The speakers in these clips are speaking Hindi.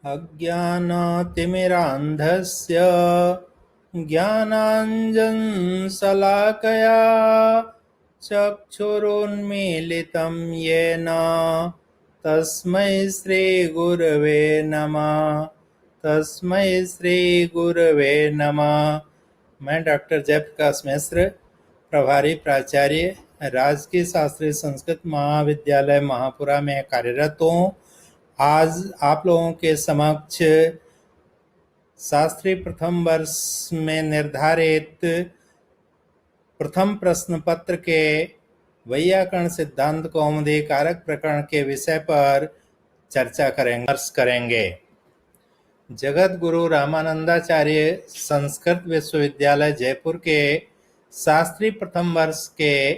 अज्ञानतिमिरान्धस्य ज्ञानाञ्जनशलाकया चक्षुरुन्मीलितं येन तस्मै श्रीगुरवे नमः। तस्मै श्रीगुरवे नमः। मैं डॉक्टर जयप्रकाश मिश्र, प्रभारी प्राचार्य, राजकीय शास्त्रीय संस्कृत महाविद्यालय महापुरा में कार्यरत हूँ। आज आप लोगों के समक्ष शास्त्री प्रथम वर्ष में निर्धारित प्रथम प्रश्न पत्र के वैयाकरण सिद्धांत कौमुदी कारक प्रकरण के विषय पर चर्चा करेंगे। जगत गुरु रामानंदाचार्य संस्कृत विश्वविद्यालय जयपुर के शास्त्री प्रथम वर्ष के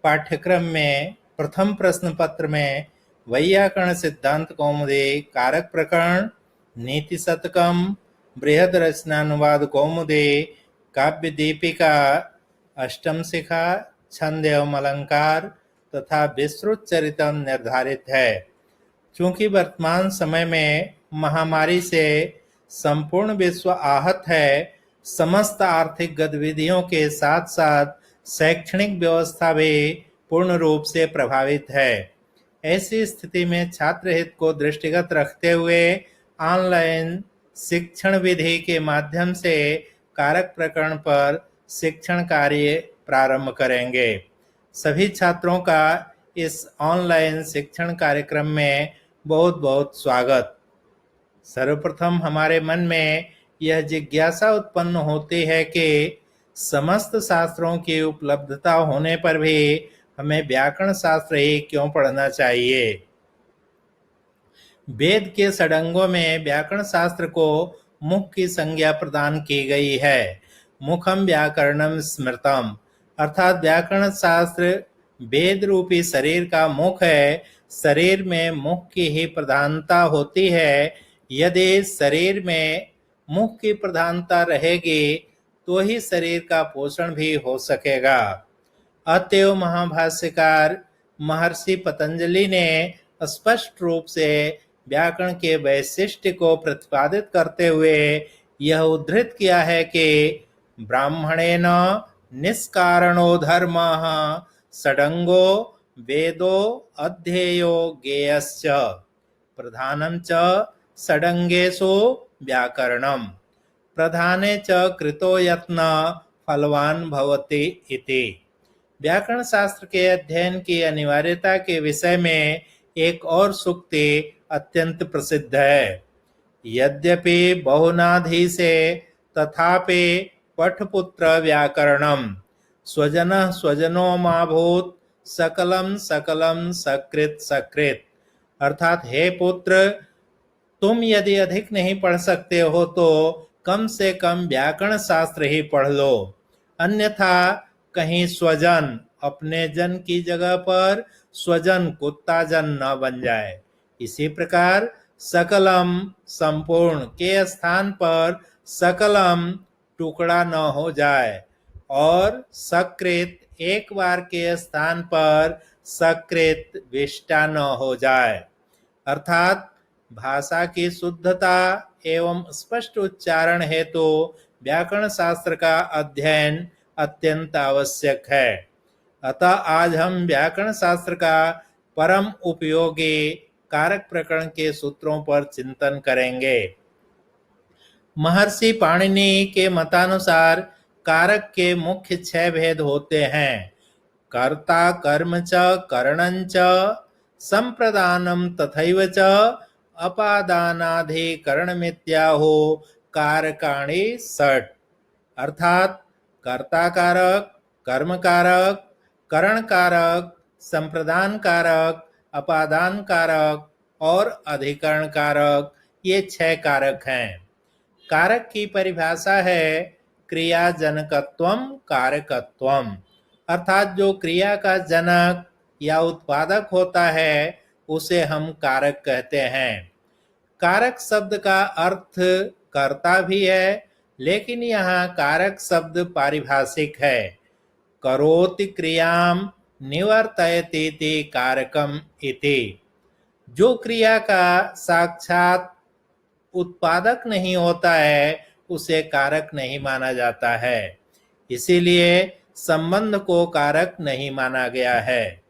पाठ्यक्रम में प्रथम प्रश्न पत्र में वैयाकरण सिद्धांत कौमुदी कारक प्रकरण, नीति शतकम, बृहद रचनानुवाद कौमुदी, काव्य दीपिका, अष्टम शिखा, छंद एवं अलंकार तथा विस्तृत चरितम निर्धारित है। चूंकि वर्तमान समय में महामारी से संपूर्ण विश्व आहत है, समस्त आर्थिक गतिविधियों के साथ साथ शैक्षणिक व्यवस्था भी पूर्ण रूप से प्रभावित है। ऐसी स्थिति में छात्र हित को दृष्टिगत रखते हुए ऑनलाइन शिक्षण विधि के माध्यम से कारक प्रकरण पर शिक्षण कार्य प्रारंभ करेंगे। सभी छात्रों का इस ऑनलाइन शिक्षण कार्यक्रम में बहुत बहुत स्वागत। सर्वप्रथम हमारे मन में यह जिज्ञासा उत्पन्न होती है कि समस्त शास्त्रों की उपलब्धता होने पर भी हमें व्याकरण शास्त्र ही क्यों पढ़ना चाहिए। वेद के षडंगों में व्याकरण शास्त्र को मुख की संज्ञा प्रदान की गई है। मुखम व्याकरणम स्मृतम, अर्थात व्याकरण शास्त्र वेद रूपी शरीर का मुख है। शरीर में मुख की ही प्रधानता होती है। यदि शरीर में मुख की प्रधानता रहेगी तो ही शरीर का पोषण भी हो सकेगा। अतएव महाभाष्यकार महर्षि पतंजलि ने स्पष्ट रूप से व्याकरण के वैशिष्ट्य को प्रतिपादित करते हुए यह उद्धृत किया है कि ब्राह्मणेन निष्कारणो धर्मः षडंगो वेदो अध्येयो ज्ञेयश्च प्रधानं च षडंगेषु व्याकरणम् प्रधाने च कृतो यत्न फलवान भवति इति। व्याकरण शास्त्र के अध्ययन की अनिवार्यता के विषय में एक और सूक्ति अत्यंत प्रसिद्ध है। यद्यपि बहुनाधीशे तथापि पठपुत्र व्याकरणम स्वजनः स्वजनो माभूत सकलम सकलम सकृत सकृत, अर्थात हे पुत्र, तुम यदि अधिक नहीं पढ़ सकते हो तो कम से कम व्याकरण शास्त्र ही पढ़ लो, अन्यथा कहीं स्वजन अपने जन की जगह पर स्वजन कुत्ता जन न बन जाए। इसी प्रकार सकलम संपूर्ण के स्थान पर सकलम टुकड़ा न हो जाए और सकृत एक बार के स्थान पर सकृत विष्टा न हो जाए। अर्थात भाषा की शुद्धता एवं स्पष्ट उच्चारण हेतु व्याकरण शास्त्र का अध्ययन अत्यंत आवश्यक है। अतः आज हम व्याकरण शास्त्र का परम उपयोगी कारक प्रकरण के सूत्रों पर चिंतन करेंगे। महर्षि पाणिनि के मतानुसार कारक के मुख्य 6 भेद होते हैं। कर्ता कर्म च करणं च संप्रदानम तथैव च अपादानाधिकरणमित्याहो कारकाणि षट्, अर्थात कर्ता कारक, कर्म कारक, करण कारक, संप्रदान कारक, अपादान कारक और अधिकरण कारक, ये 6 कारक हैं। कारक की परिभाषा है क्रिया जनकत्वम कारकत्वम, अर्थात जो क्रिया का जनक या उत्पादक होता है उसे हम कारक कहते हैं। कारक शब्द का अर्थ कर्ता भी है, लेकिन यहाँ कारक शब्द पारिभाषिक है। करोति क्रियाम निवर्तयति कारकम इति। जो क्रिया का साक्षात उत्पादक नहीं होता है उसे कारक नहीं माना जाता है। इसीलिए संबंध को कारक नहीं माना गया है।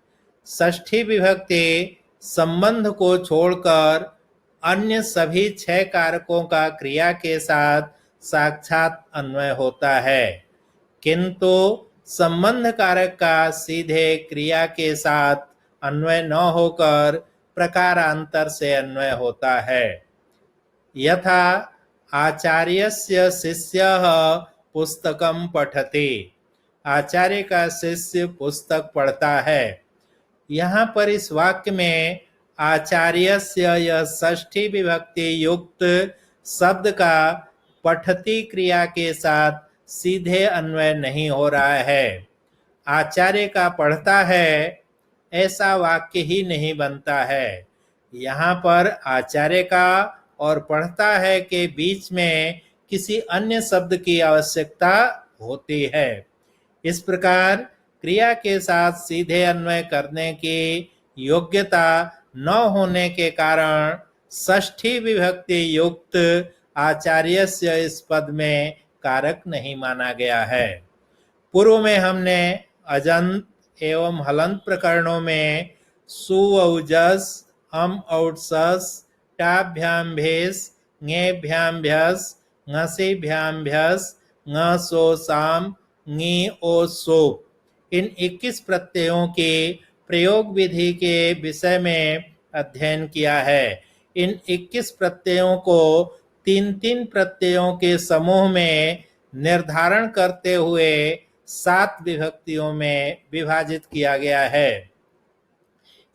षष्ठी विभक्ति संबंध को छोड़कर अन्य सभी 6 कारकों का क्रिया के साथ साक्षात अन्वय होता है, किंतु संबंध कारक का सीधे क्रिया के साथ अन्वय न होकर प्रकारांतर से अन्वय होता है। यथा आचार्यस्य शिष्यः पुस्तकं पठति, आचार्य का शिष्य पुस्तक पढ़ता है। यहाँ पर इस वाक्य में आचार्यस्य यह षष्ठी विभक्ति युक्त शब्द का पठति क्रिया के साथ सीधे अन्वय नहीं हो रहा है। आचार्य का पढ़ता है ऐसा वाक्य ही नहीं बनता है। यहाँ पर आचार्य का और पढ़ता है के बीच में किसी अन्य शब्द की आवश्यकता होती है। इस प्रकार क्रिया के साथ सीधे अन्वय करने की योग्यता न होने के कारण षष्ठी विभक्ति युक्त आचार्यस्य इस पद में कारक नहीं माना गया है। पूर्व में हमने अजंत एवं हलंत प्रकरणों में सुऔजस, हम औजस, टाभ्याम भेस, ङेभ्याम भ्यस, ङसेभ्याम भ्यस, ङसो साम, ङी ओ सो इन 21 प्रत्ययों के प्रयोग विधि के विषय में अध्ययन किया है। इन 21 प्रत्ययों को 3-3 प्रत्ययों के समूह में निर्धारण करते हुए 7 विभक्तियों में विभाजित किया गया है।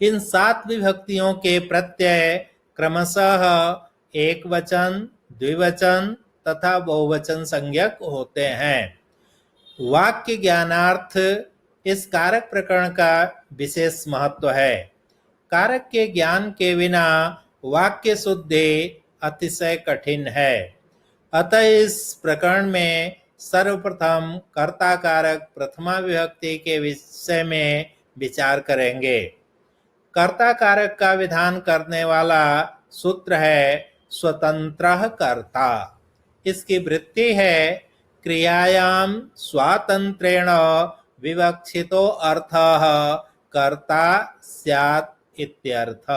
इन 7 विभक्तियों के प्रत्यय क्रमशः एकवचन, द्विवचन तथा बहुवचन संज्ञक होते हैं। वाक्य ज्ञानार्थ इस कारक प्रकरण का विशेष महत्व है। कारक के ज्ञान के बिना वाक्य शुद्धि अतिशय कठिन है। अतः इस प्रकरण में सर्वप्रथम कर्ता कारक प्रथमा विभक्ति के विषय में विचार करेंगे। कर्ता कारक का विधान करने वाला सूत्र है स्वतंत्रः कर्ता। इसकी वृत्ति है क्रियायाम स्वातंत्रेण विवक्षितो अर्थः कर्ता स्यात् इत्यर्थ।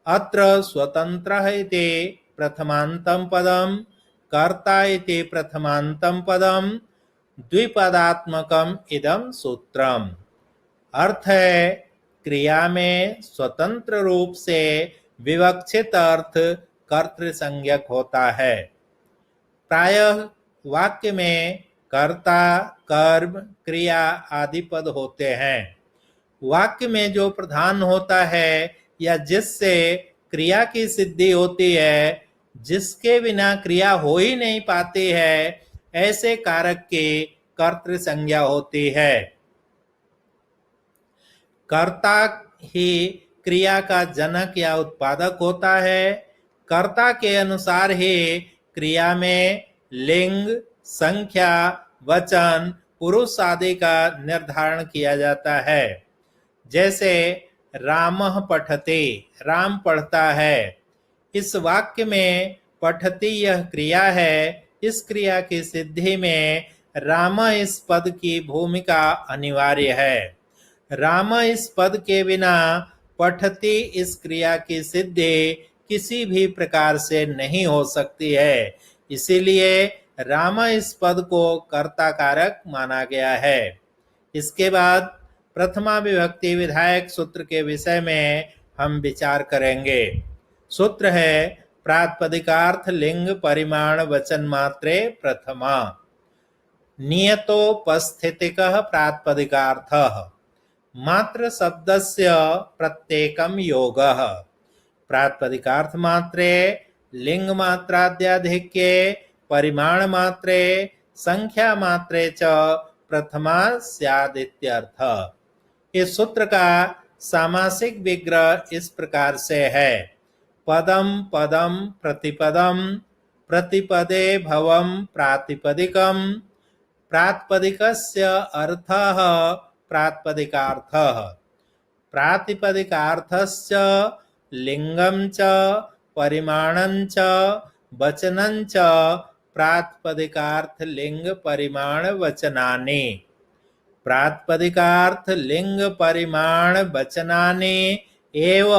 अत्र स्वतंत्रः इति प्रथमान्तं पदं, कर्ता इति प्रथमान्तं पदं, द्विपदात्मकम् इदं सूत्रम्। अर्थ है क्रिया में स्वतंत्र रूप से विवक्षित अर्थ कर्तृसंज्ञक होता है। प्रायः वाक्य में कर्ता, कर्म, क्रिया आदि पद होते हैं। वाक्य में जो प्रधान होता है या जिससे क्रिया की सिद्धि होती है, जिसके बिना क्रिया हो ही नहीं पाती है, ऐसे कारक की कर्तृ संज्ञा होती है। कर्ता ही क्रिया का जनक या उत्पादक होता है। कर्ता के अनुसार ही क्रिया में लिंग, संख्या, वचन, पुरुष आदि का निर्धारण किया जाता है। जैसे रामः पठति, राम पढ़ता है। इस वाक्य में पठति यह क्रिया है। इस क्रिया की सिद्धि में राम इस पद की भूमिका अनिवार्य है। राम इस पद के बिना पठति इस क्रिया की सिद्धि किसी भी प्रकार से नहीं हो सकती है। इसीलिए राम इस पद को कर्ता कारक माना गया है। इसके बाद प्रथमा विभक्ति विधायक सूत्र के विषय में हम विचार करेंगे। सूत्र है प्रातिपदिकार्थ लिंग परिमाण वचन मात्रे प्रथमा। नियतोपस्थितिकः प्रातिपदिकार्थः मात्र शब्दस्य प्रत्येकं योगः। प्रातिपदिकार्थ मात्रे लिंग मात्राद्याधिक्ये परिमाण मात्रे संख्या मात्रे च प्रथमा स्यादित्यर्थ। इस सूत्र का सामासिक विग्रह इस प्रकार से है। पदम पदम प्रतिपदम, प्रतिपदे भवम प्रातिपदिकम, प्रातिपदिकस्य अर्थः प्रातिपदिकार्थः, प्रातिपदिकार्थस्य लिंगं च परिमाणं च वचनं च प्रातिपदिकार्थ लिंग परिमाण वचनानि। प्रातिपदिकार्थ लिंग परिमाण वचनानि एव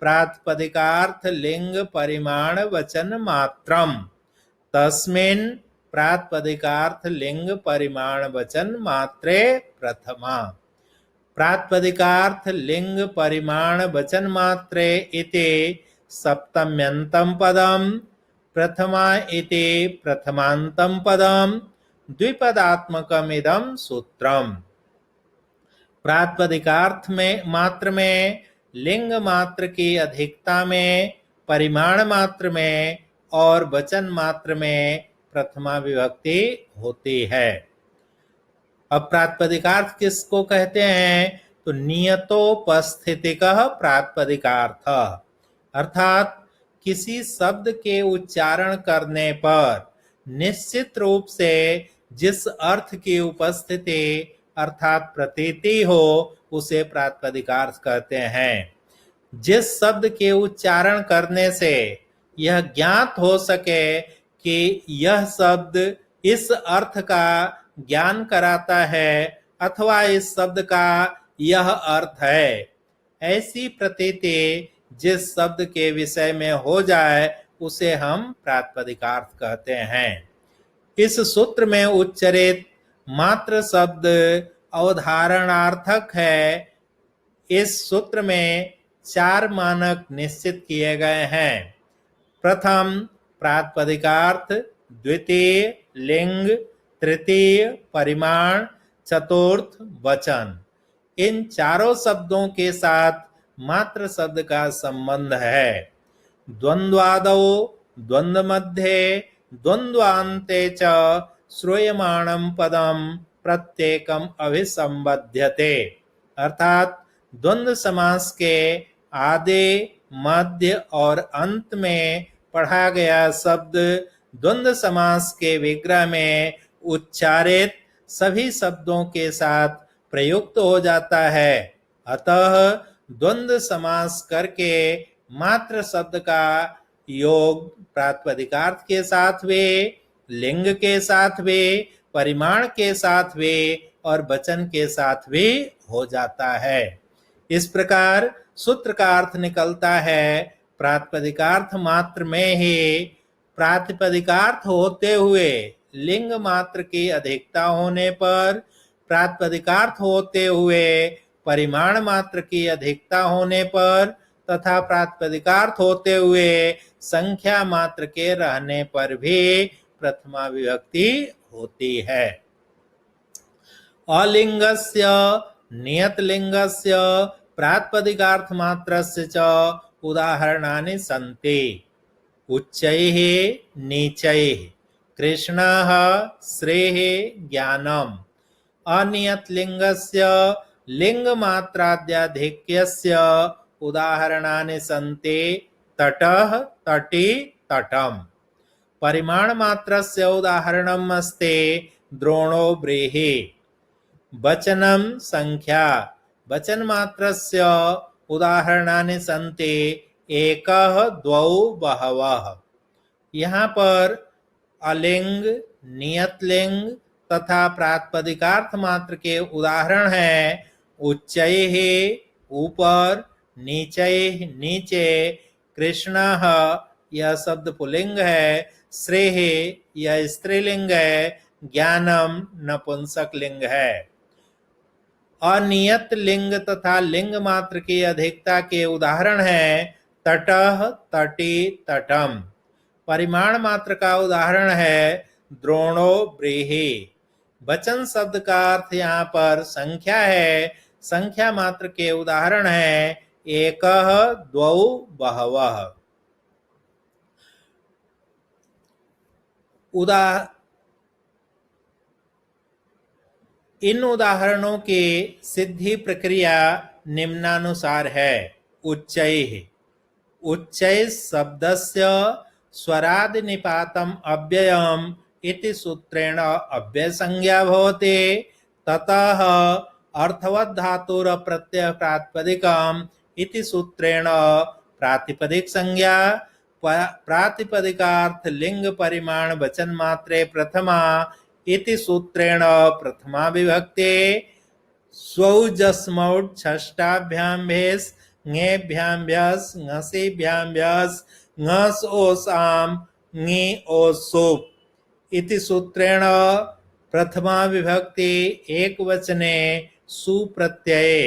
प्रातिपदिकार्थ लिंग परिमाण वचन मात्रम। तस्मिन् प्रातिपदिकार्थ लिंग परिमाण वचन मात्रे प्रथमा। प्रातिपदिकार्थ लिंग परिमाण वचन मात्रे इति सप्तम्यन्तं पदम, प्रथमा इति प्रथमान्तं पदम, द्विपदात्मकमिदं सूत्रम। प्रातिपदिकार्थ में मात्र में, लिंग मात्र की अधिकता में, परिमाण मात्र में और वचन मात्र में प्रथमा विभक्ति होती है। अब प्रातिपदिकार्थ किसको कहते हैं? तो नियतोपस्थितिकः प्रातिपदिकार्थ, अर्थात किसी शब्द के उच्चारण करने पर निश्चित रूप से जिस अर्थ की उपस्थिति अर्थात प्रतीति हो उसे प्रातिपदिकार्थ कहते हैं। जिस शब्द के उच्चारण करने से यह ज्ञात हो सके कि यह शब्द इस अर्थ का ज्ञान कराता है अथवा इस शब्द का यह अर्थ है, ऐसी प्रतीति जिस शब्द के विषय में हो जाए उसे हम प्रातिपदिकार्थ कहते हैं। इस सूत्र में उच्चरित मात्र शब्द अवधारणार्थक है। इस सूत्र में 4 मानक निश्चित किए गए हैं। प्रथम प्रातिपदिकार्थ, द्वितीय लिंग, तृतीय परिमाण, चतुर्थ वचन। इन चारों शब्दों के साथ मात्र शब्द का संबंध है। द्वंद्वादौ, द्वंद्व मध्ये, द्वंद्वान्ते च श्रूयमाणं पदम प्रत्येकम अभिसंबध्यते, अर्थात द्वंद्व समास के आदि, मध्य और अंत में पढ़ा गया शब्द द्वंद्व समास के विग्रह में उच्चारित सभी शब्दों के साथ प्रयुक्त हो जाता है। अतः द्वंद्व समास करके मात्र शब्द का योग प्रातिपदिकार्थ के साथ वे, लिंग के साथ वे, परिमाण के साथ वे और वचन के साथ भी हो जाता है। इस प्रकार सूत्र का अर्थ निकलता है प्रातिपदिकार्थ मात्र में ही प्रातिपदिकार्थ होते हुए लिंग मात्र की अधिकता होने पर, प्रातिपदिकार्थ होते हुए परिमाण मात्र की अधिकता होने पर तथा प्रातिपदिकार्थ होते हुए संख्या मात्र के रहने पर भी प्रथमा विभक्ति होती है। अलिंगस्य नियतलिंगस्य प्रातिपदिकार्थ मात्रस्य च उदाहरणानि सन्ति। उच्चैः नीचैः कृष्णः श्रेः ज्ञानम्। अनियतलिंगस्य लिंगमात्राद्याधिक्यस्य उदाहरणानि सन्ति। तटः तटी तटम्। परिमाण मात्रस्य उदाहरणम् अस्ति द्रोणो व्रीहि। वचनं संख्या, वचन मात्रस्य उदाहरणानि सन्ति एकः द्वौ बहवः। यहाँ पर अलिंग, नियतलिंग तथा प्रातिपदिकार्थ मात्र के उदाहरण हैं उच्चैः ऊपर, नीचैः नीचे, कृष्णः यह शब्द पुल्लिंग है, श्रेः यह स्त्रीलिंग है, ज्ञानम नपुंसक लिंग है। अनियत लिंग तथा लिंग मात्र की अधिकता के उदाहरण हैं तटः तटी तटम। परिमाण मात्र का उदाहरण है द्रोणो व्रीहि। वचन शब्द का अर्थ यहाँ पर संख्या है। संख्या मात्र के उदाहरण हैं एकः द्वौ बहवः। इन उदाहरणों की सिद्धि प्रक्रिया निम्नानुसार है। उच्चैः, उच्चैः शब्दस्य स्वरादि निपातम् अव्ययम् इति सूत्रेण अव्यय संज्ञा भवति। ततः अर्थवत् धातुर प्रत्यय प्रातिपदिकम् इति सूत्रेण प्रातिपदिक संज्ञा। प्रातिपदिकार्थ लिंग परिमाण वचन मात्रे प्रथमा इति सूत्रेण प्रथमा विभक्ते स्वौजस्मौट् षष्ठाभ्यां भेस् ङेभ्यां भ्यस् ङसेभ्यां भ्यस् ङस् ओस् आम् ङि ओस् सुप् इति सूत्रेण प्रथमा विभक्ति एकवचने सुप्रत्यये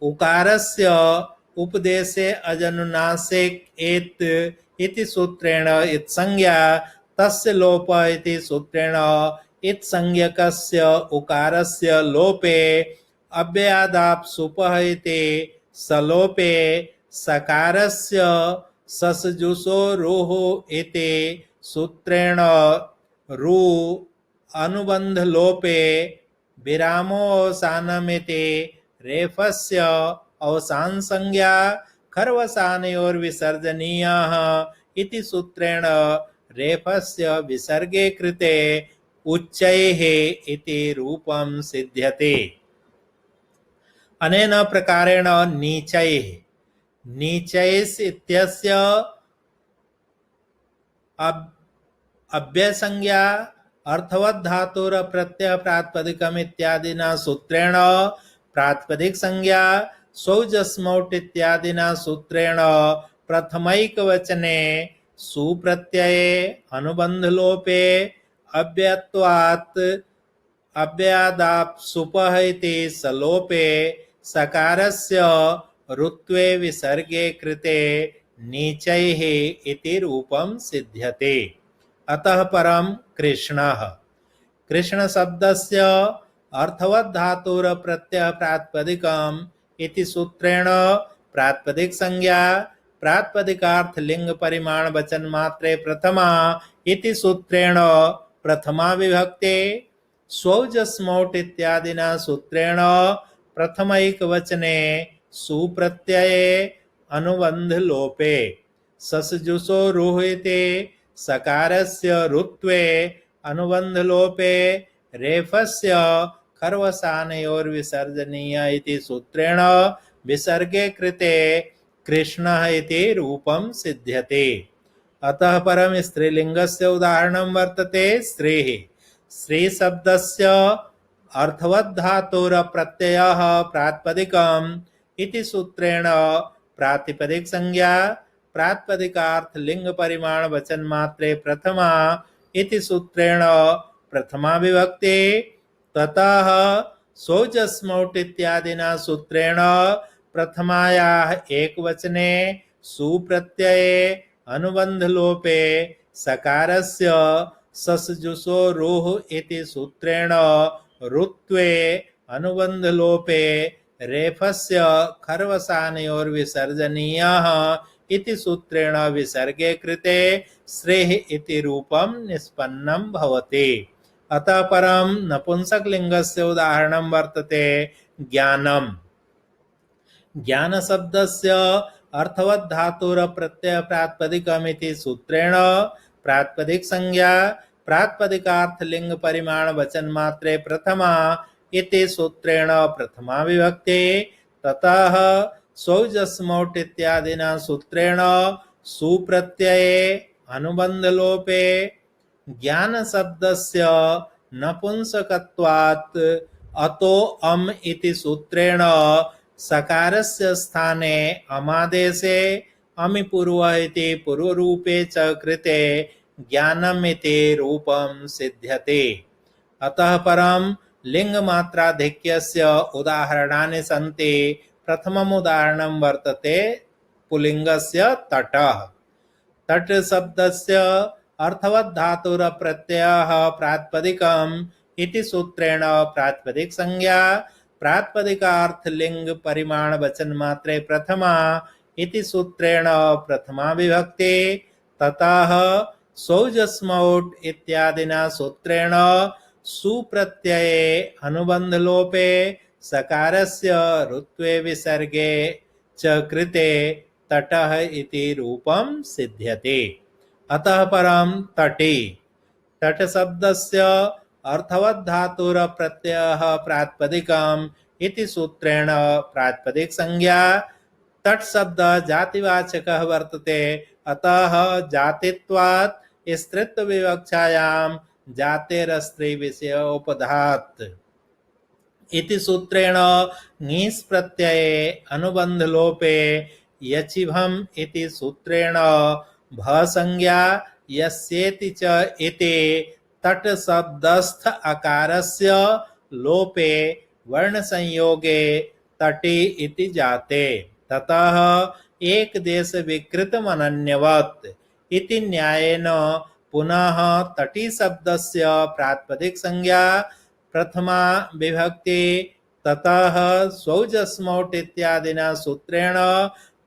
उकारस्य उपदेशे अजनुनासिक एत् इति सूत्रेण इत्संज्ञा तस्य लोप इति सूत्रेण इत्संज्ञकस्य उकारस्य लोपे अव्ययादाप् सुपः इति सलोपे सकारस्य ससजुषो रुः इति सूत्रेण रु अनुबंध लोपे विरामोऽवसानमिति रेफस्य अवसान संज्ञा खर्वसानयोर्विसर्जनीयः इति सूत्रेण रेफस्य विसर्गे कृते उच्चैः इति रूपं सिद्ध्यते। अनेन प्रकारेण नीचैः नीचैस् इत्यस्य अव्ययसंज्ञा अर्थवत् धातुर प्रत्यय प्रातिपदिकम् इत्यादिना सूत्रेण प्रातिपदिक संज्ञा सौजस्मौट् इत्यादिना सूत्रेण प्रथमैकवचने सुप्रत्यये अनुबंध लोपे अव्ययत्वात् अव्ययादाप् सुपः इति सलोपे सकारस्य ऋत्वे विसर्गे कृते नीचैः इति रूपं सिद्ध्यते। अतः परं कृष्णः कृष्ण शब्दस्य अर्थवत् धातुर प्रत्यय प्रातिपदिकम् इति सूत्रेण प्रातिपदिक संज्ञा प्रातिपदिकार्थ लिंग परिमाण वचन मात्रे प्रथमा इति सूत्रेण प्रथमा विभक्ते स्वौजस्मौट् इत्यादिना सूत्रेण प्रथमैक वचने सुप्रत्यये अनुबंध लोपे ससजुषो रुः इति सकारस्य ऋत्वे अनुबंध लोपे रेफस्य खर्वसानयोर्विसर्जनीय इति सूत्रेण विसर्गे कृते कृष्णः इति रूपं सिद्ध्यते। अतः परम स्त्रीलिंगस्य उदाहरणं वर्तते स्त्रीः स्त्री शब्दस्य अर्थवत् धातुर प्रत्ययः प्रातिपदिकम् इति सूत्रेण प्रातिपदिक संज्ञा प्रातिपदिकार्थ लिंग परिमाण वचन मात्रे प्रथमा इति सूत्रेण प्रथमा विभक्ति ततः सौजस्मौट् इत्यादिना सूत्रेण प्रथमायाः एकवचने सुप्रत्यये अनुबंध लोपे सकारस्य ससजुषो रुः इति सूत्रेण ऋत्वे अनुबंध लोपे रेफस्य खर्वसानयोर्विसर्जनीयः इति सूत्रेण विसर्गे कृते श्रेः इति रूपं निष्पन्नं भवति। अतः परं नपुंसकलिंगस्य उदाहरणं वर्तते ज्ञानम् ज्ञान शब्दस्य अर्थवत् धातुर प्रत्यय प्रातिपदिकम् इति सूत्रेण प्रातिपदिक संज्ञा प्रातिपदिकार्थ लिंग परिमाण वचन मात्रे प्रथमा इति सूत्रेण प्रथमा विभक्ति ततः सौजस्मौट् इत्यादिना सूत्रेण सुप्रत्यये अनुबंध लोपे ज्ञान शब्दस्य नपुंसकत्वात् अतो अम् इति सूत्रेण सकारस्य स्थाने अमादेशे अमि पूर्वः इति पूर्वरूपे च कृते ज्ञानम् इति रूपं सिद्ध्यते। अतः परं लिंगमात्राधिक्यस्य उदाहरणानि सन्ति। प्रथमम् उदाहरणं वर्तते पुल्लिङ्गस्य तटः तट शब्दस्य अर्थवत् धातुर प्रत्ययः प्रातिपदिकम् इति सूत्रेण प्रातिपदिक संज्ञा प्रातिपदिकार्थ लिंग परिमाण वचन मात्रे प्रथमा इति सूत्रेण प्रथमा विभक्ति ततः सौजस्मौट् इत्यादिना सूत्रेण सुप्रत्यये अनुबंध लोपे सकारस्य ऋत्वे विसर्गे च कृते तटः इति रूपं सिद्ध्यते। अतः परं तटी तट शब्दस्य अर्थवत् धातुर प्रत्ययः प्रातिपदिकम् इति सूत्रेण प्रातिपदिक संज्ञा तट शब्द जातिवाचकः वर्तते अतः जातित्वात् स्त्रीत्व विवक्षायां जातेरस्त्री विषयोपधात् इति सूत्रेण ङीस् प्रत्यये अनुबंध लोपे यचिभम इति सूत्रेण भ संज्ञा यस्येति च इति तट शब्दस्थ अकारस्य लोपे वर्ण संयोगे तटी इति जाते ततः एक देश विकृतम अनन्यवत् इति न्यायेन पुनः तटी शब्दस्य प्रातिपदिक संज्ञा प्रथमा विभक्ति ततः स्वौजस्मौट इत्यादिना सूत्रेण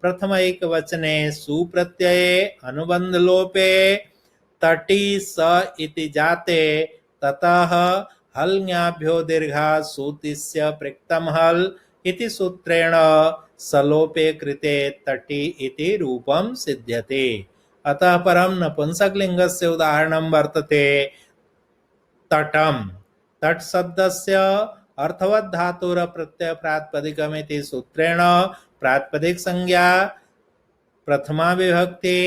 प्रथम एक वचने सुप्रत्यये अनुबंध लोपे तटी स इति जाते ततः हल्ङ्याभ्यो दीर्घा सूतिस्य प्रिक्तम हल इति सूत्रेण सलोपे कृते तटी इति रूपम सिद्ध्यते। अतः परम नपुंसकलिंगस्य उदाहरणं वर्तते तटम तट शब्दस्य अर्थवत् धातुर प्रत्यय प्रातिपदिकमिति सूत्रेण प्रातिपदिक संज्ञा प्रथमा विभक्ति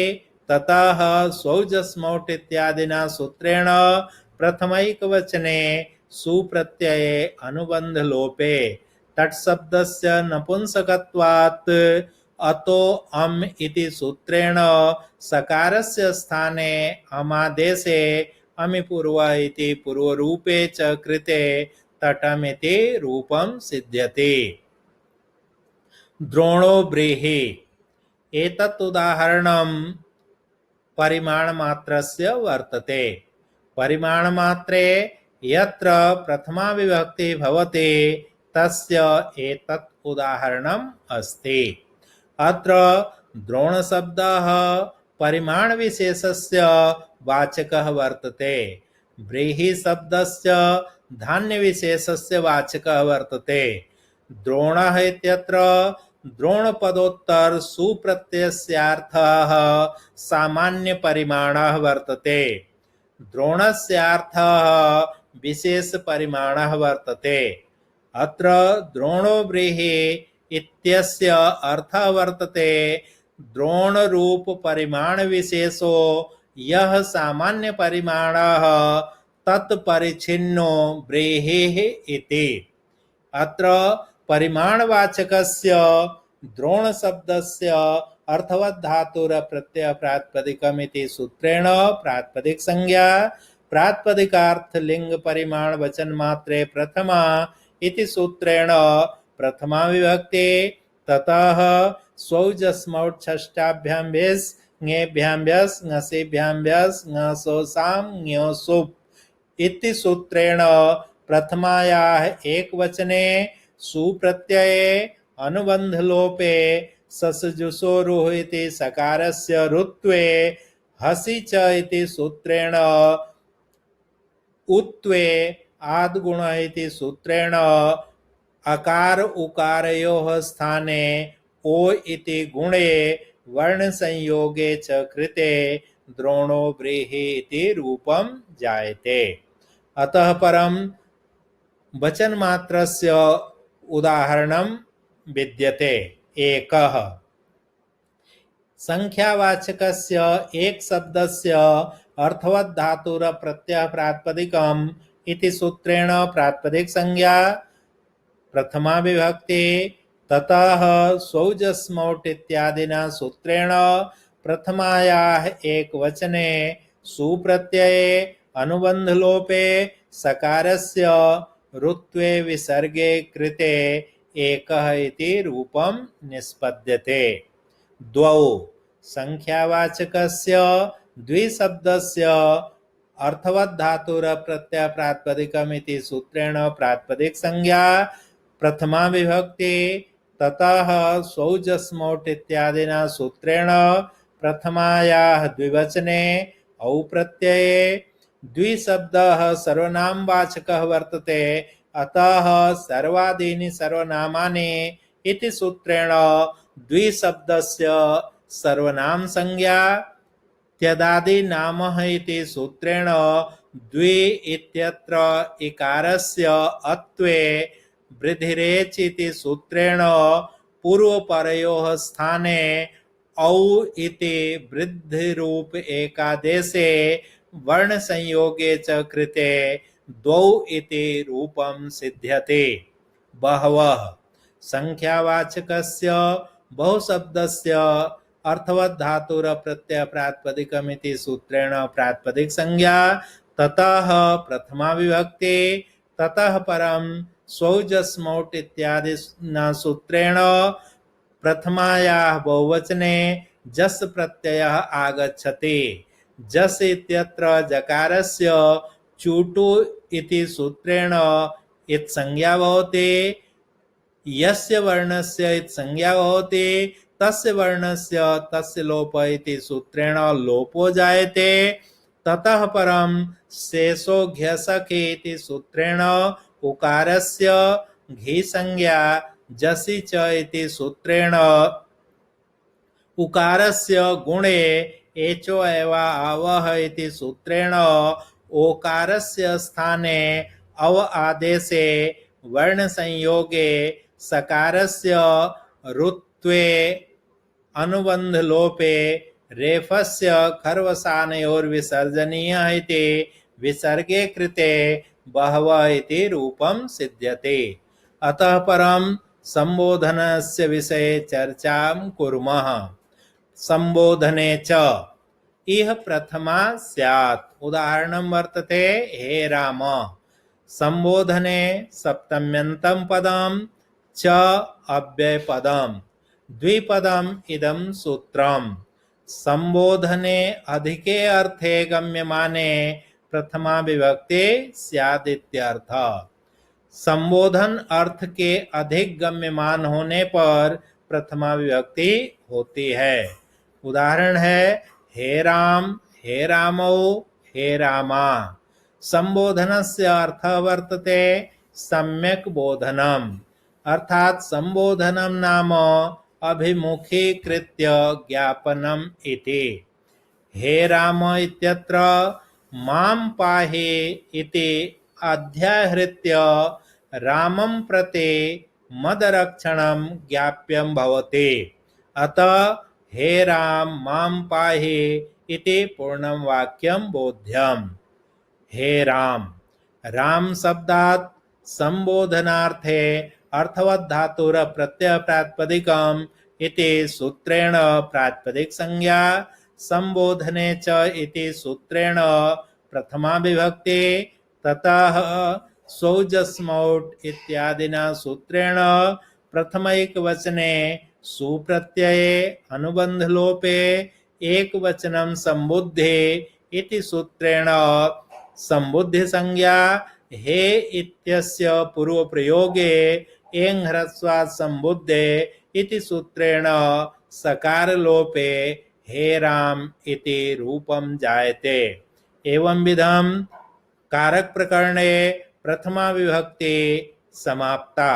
ततः स्वौजस्मौट इत्यादिना सूत्रेण प्रथमैक वचने सुप्रत्यये अनुबंध लोपे तट शब्दस्य नपुंसकत्वात् अतो अम इति सूत्रेण सकारस्य स्थाने अमादेशे अमिपूर्व इति पूर्वरूपे च कृते तटमिति रूपं सिद्ध्यति। द्रोणो व्रीहि एतत् उदाहरणं परिमाणमात्रस्य वर्तते। परिमाणमात्रे यत्र प्रथमा विभक्ति भवति तस्य एतत् उदाहरणम् अस्ति। अत्र द्रोणशब्दः परिमाणविशेषस्य वाचकः वर्तते। व्रीहि शब्दस्य धान्यविशेषस्य वाचकः वर्तते। द्रोणः इत्यत्र द्रोणपदोत्तर सुप्रत्ययस्यार्थः सामान्यपरिमाणः वर्तते। द्रोणस्यार्थः विशेषपरिमाणः वर्तते। अत्र द्रोणो व्रीहि इत्यस्य अर्थः वर्तते द्रोणरूप परिमाण विशेषो यः सामान्य परिमाणः तत्परिच्छिन्नो व्रीहिः इति। अत्र परिमाणवाचकस्य द्रोण शब्दस्य अर्थवत् धातुर प्रत्यय प्रातिपदिकमिति सूत्रेण प्रातिपदिक संज्ञा प्रातिपदिकार्थ लिंग परिमाण वचन मात्रे प्रथमा इति सूत्रेण प्रथमा विभक्ति ततः स्वौजस्मौट षष्ठाभ्यां भेस् ङेभ्यां भ्यस् ङसेभ्यां भ्यस् ङसोसां ङ्योसुप् इति सूत्रेण प्रथमायाः एक वचने सुप्रत्यये अनुबंध लोपे ससजुसोरुः इति सकारस्य रुत्वे हसि च इति सूत्रेण उत्वे आद्गुण इति सूत्रेण अकार उकारयोः स्थाने ओ इति गुणे वर्ण संयोगे च कृते द्रोणो व्रीहि इति रूपं जायते। अतः परम वचन मात्रस्य उदाहरणं विद्यते एकः। संख्यावाचकस्य एक शब्दस्य अर्थवत् धातुर प्रत्यय प्रातिपदिकम् इति सूत्रेण प्रातिपदिक संज्ञा प्रथमा विभक्ति ततः स्वौजस्मौट इत्यादिना सूत्रेण प्रथमायाः एक वचने सुप्रत्यये अनुबंध लोपे सकारस्य रुत्वे विसर्गे कृते एकः इति रूपं निष्पद्यते। द्वौ संख्यावाचकस्य द्विशब्दस्य अर्थवत् धातुर प्रत्यय प्रातिपदिकमिति सूत्रेण प्रातिपदिक संज्ञा प्रथमा विभक्ति ततः स्वौजस्मौट इत्यादिना सूत्रेण प्रथमायाः द्विवचने औ प्रत्यये द्विशब्दः सर्वनामवाचकः वर्तते अतः सर्वादीनि सर्वनामानि इति सूत्रेण द्विशब्दस्य सर्वनाम संज्ञा त्यदादि नामः इति सूत्रेण द्वि इत्यत्र इकारस्य अत्वे वृद्धिरेच इति सूत्रेण पूर्वपरयोः स्थाने औ इति वृद्धिरूप एकादेशे वर्ण संयोगे च कृते द्वौ इति रूपं सिद्ध्यते। बहवः संख्यावाचकस्य बहुशब्दस्य अर्थवत् धातुर प्रत्यय प्रातिपदिकमिति सूत्रेण प्रातिपदिक संज्ञा ततः प्रथमा विभक्ति ततः परम स्वौजस्मौट इत्यादि सूत्रेण प्रथमायाः बहुवचने जस् प्रत्ययः आगच्छति। जस् इत्यत्र जकारस्य चूटु इति सूत्रेण इत संज्ञा भवति। यस्य वर्णस्य इत संज्ञा भवति तस्य वर्णस्य तस्य लोप इति सूत्रेण लोपो जायते। ततः परम शेषो घ्यसके इति सूत्रेण उकारस्य घी संज्ञा जसि च इति सूत्रेण उकारस्य गुणे एचो एवा आवह इति सूत्रेण ओकारस्य स्थाने अव आदेशे वर्ण संयोगे सकारस्य रुत्वे अनुबंध लोपे रेफस्य खर्वसानयोर विसर्जनीय इति विसर्गे कृते बहवः इति रूपं सिद्ध्यते। अतः परम संबोधनस्य विषये चर्चां कुर्मः। संबोधने च इह प्रथमा स्यात्। उदाहरणं वर्तते हे राम। संबोधने सप्तम्यन्तं पदं च अव्ययपदं द्विपदम् इदं सूत्रम्। संबोधने अधिके अर्थे गम्यमाने प्रथमा विभक्ति स्यादित्यर्थः। संबोधन अर्थ के अधिक गम्यमान होने पर प्रथमा विभक्ति होती है। उदाहरण है हे राम, हे रामौ, हे रामा। संबोधनस्य अर्थः वर्तते सम्यक् बोधनम्, अर्थात संबोधनं नाम अभिमुखीकृत्य ज्ञापनम् इति। हे राम इत्यत्र मां पाहि इति अध्याहृत्य रामं प्रति मदरक्षणं ज्ञाप्यं भवति। अतः हे राम मां पाहि इति पूर्णं वाक्यं बोध्यम्। हे राम। राम शब्दात् संबोधनार्थे अर्थवत् धातुर प्रत्यय प्रातिपदिकम् इति सूत्रेण प्रातिपदिक संज्ञा। संबोधने च इति सूत्रेण प्रथमा विभक्ति ततः स्वौजस्मौट इत्यादिना सूत्रेण प्रथमैक वचने सुप्रत्यये अनुबंध लोपे एक वचनम संबुद्धे इति सूत्रेण संबुद्धि संज्ञा। हे इत्यस्य पूर्व प्रयोगे एंग ह्रस्वात् संबुद्धे इति सूत्रेण सकार लोपे हे राम इति रूपं जायते। एवं विधम कारक प्रकरणे प्रथमा विभक्ति समाप्ता।